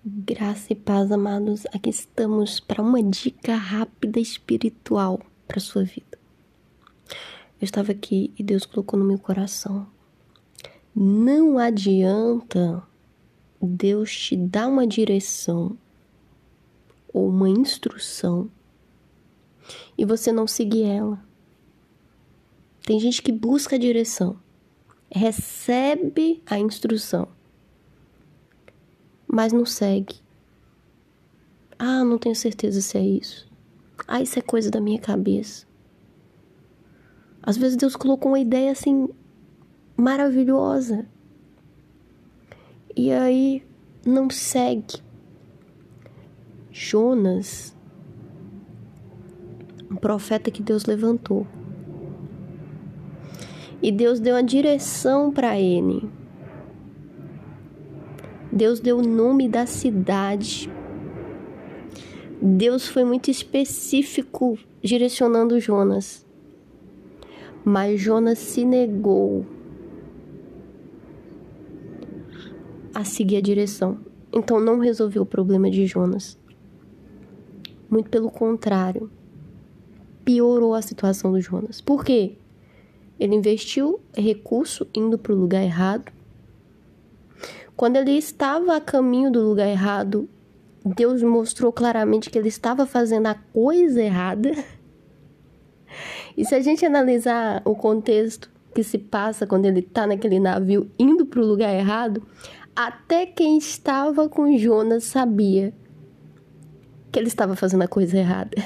Graça e paz, amados. Aqui estamos para uma dica rápida espiritual para sua vida. Eu estava aqui e Deus colocou no meu coração. Não adianta Deus te dar uma direção ou uma instrução e você não seguir ela. Tem gente que busca a direção, recebe a instrução, mas não segue. Ah, não tenho certeza se é isso. Ah, isso é coisa da minha cabeça. Às vezes Deus colocou uma ideia assim maravilhosa e aí não segue. Jonas, um profeta que Deus levantou, e Deus deu a direção para ele. Deus deu o nome da cidade. Deus foi muito específico direcionando Jonas. Mas Jonas se negou a seguir a direção. Então não resolveu o problema de Jonas. Muito pelo contrário. Piorou a situação do Jonas. Por quê? Ele investiu recurso indo para o lugar errado. Quando ele estava a caminho do lugar errado, Deus mostrou claramente que ele estava fazendo a coisa errada. E se a gente analisar o contexto que se passa quando ele está naquele navio indo para o lugar errado, até quem estava com Jonas sabia que ele estava fazendo a coisa errada.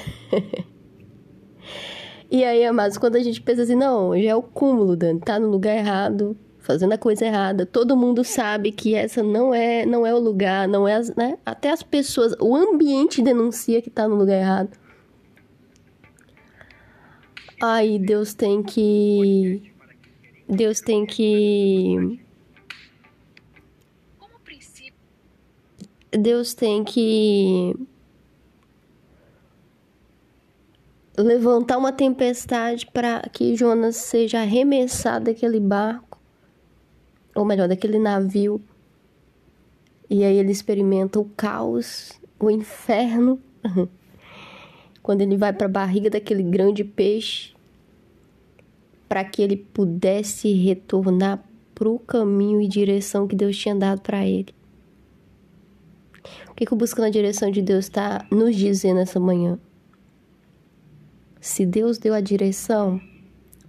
E aí, amados, quando a gente pensa assim, não, já é o cúmulo, Dani, tá no lugar errado, fazendo a coisa errada, todo mundo sabe que essa não é o lugar, não é, né? Até as pessoas, o ambiente denuncia que tá no lugar errado. Aí Deus tem que levantar uma tempestade para que Jonas seja arremessado daquele barco, ou melhor, daquele navio. E aí ele experimenta o caos, o inferno, quando ele vai para a barriga daquele grande peixe, para que ele pudesse retornar para o caminho e direção que Deus tinha dado para ele. O que o Buscando a Direção de Deus está nos dizendo essa manhã? Se Deus deu a direção,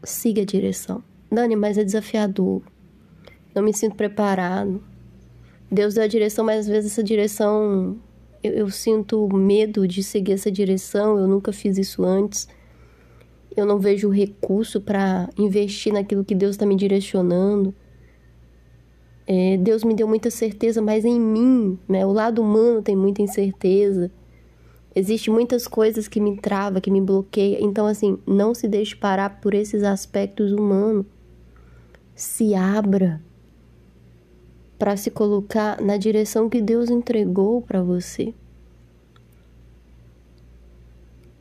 siga a direção. Dani, mas é desafiador. Não me sinto preparado. Deus deu a direção, mas às vezes essa direção, eu sinto medo de seguir essa direção. Eu nunca fiz isso antes. Eu não vejo recurso para investir naquilo que Deus está me direcionando. Deus me deu muita certeza, mas em mim, né, o lado humano tem muita incerteza. Existem muitas coisas que me travam, que me bloqueiam. Então, assim, não se deixe parar por esses aspectos humanos. Se abra para se colocar na direção que Deus entregou para você.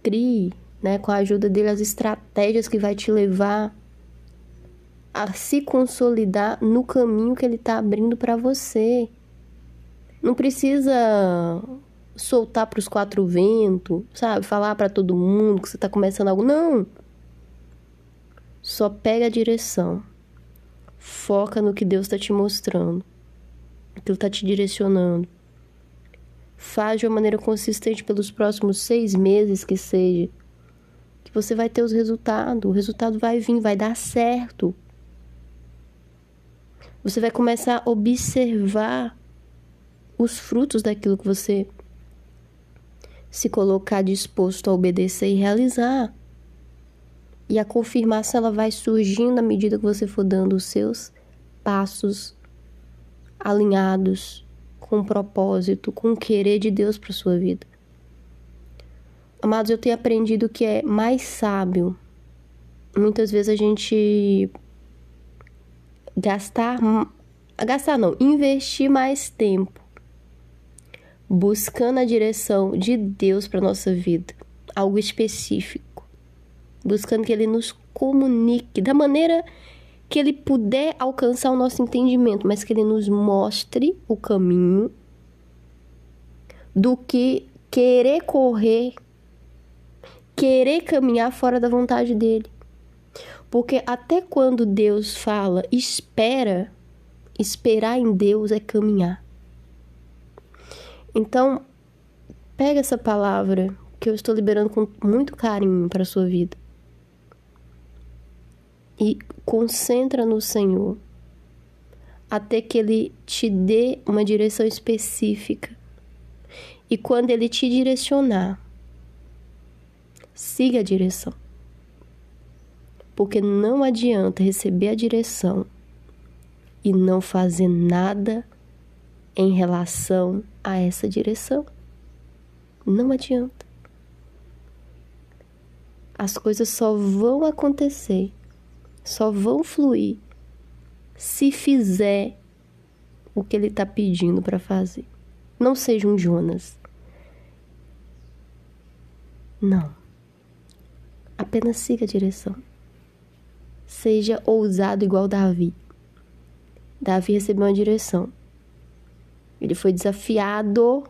Crie, né, com a ajuda dele, as estratégias que vai te levar a se consolidar no caminho que ele está abrindo para você. Não precisa soltar para os quatro ventos, sabe? Falar para todo mundo que você está começando algo. Não. Só pega a direção. Foca no que Deus está te mostrando. No que Ele está te direcionando. Faz de uma maneira consistente pelos próximos 6 meses que seja. Que você vai ter os resultados. O resultado vai vir, vai dar certo. Você vai começar a observar os frutos daquilo que você se colocar disposto a obedecer e realizar. E a confirmação ela vai surgindo à medida que você for dando os seus passos alinhados com o propósito, com o querer de Deus para sua vida. Amados, eu tenho aprendido que é mais sábio muitas vezes a gente investir mais tempo buscando a direção de Deus para nossa vida, algo específico, buscando que Ele nos comunique da maneira que Ele puder alcançar o nosso entendimento, mas que Ele nos mostre o caminho, do que querer correr, querer caminhar fora da vontade dele. Porque até quando Deus fala espera, esperar em Deus é caminhar. Então, pega essa palavra que eu estou liberando com muito carinho para a sua vida e concentra no Senhor até que Ele te dê uma direção específica. E quando Ele te direcionar, siga a direção. Porque não adianta receber a direção e não fazer nada em relação a essa direção. Não adianta. As coisas só vão acontecer, só vão fluir se fizer o que ele está pedindo para fazer. Não seja um Jonas. Não. Apenas siga a direção. Seja ousado igual Davi. Davi recebeu uma direção. Ele foi desafiado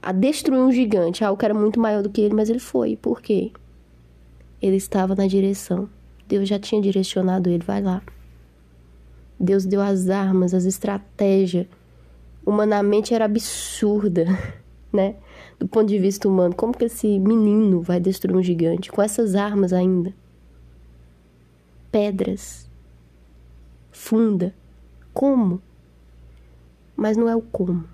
a destruir um gigante, algo que era muito maior do que ele, mas ele foi. Por quê? Ele estava na direção. Deus já tinha direcionado ele, vai lá. Deus deu as armas, as estratégias. Humanamente era absurda, né? Do ponto de vista humano. Como que esse menino vai destruir um gigante? Com essas armas ainda. Pedras. Funda. Como? Mas não é o como.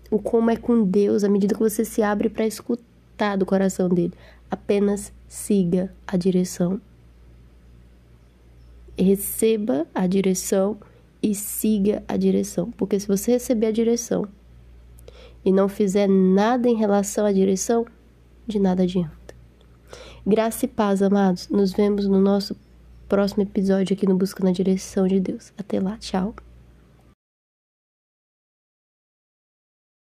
O como é com Deus, à medida que você se abre para escutar do coração dele. Apenas siga a direção. Receba a direção e siga a direção. Porque se você receber a direção e não fizer nada em relação à direção, de nada adianta. Graça e paz, amados. Nos vemos no nosso próximo episódio aqui no Busca na Direção de Deus. Até lá, tchau.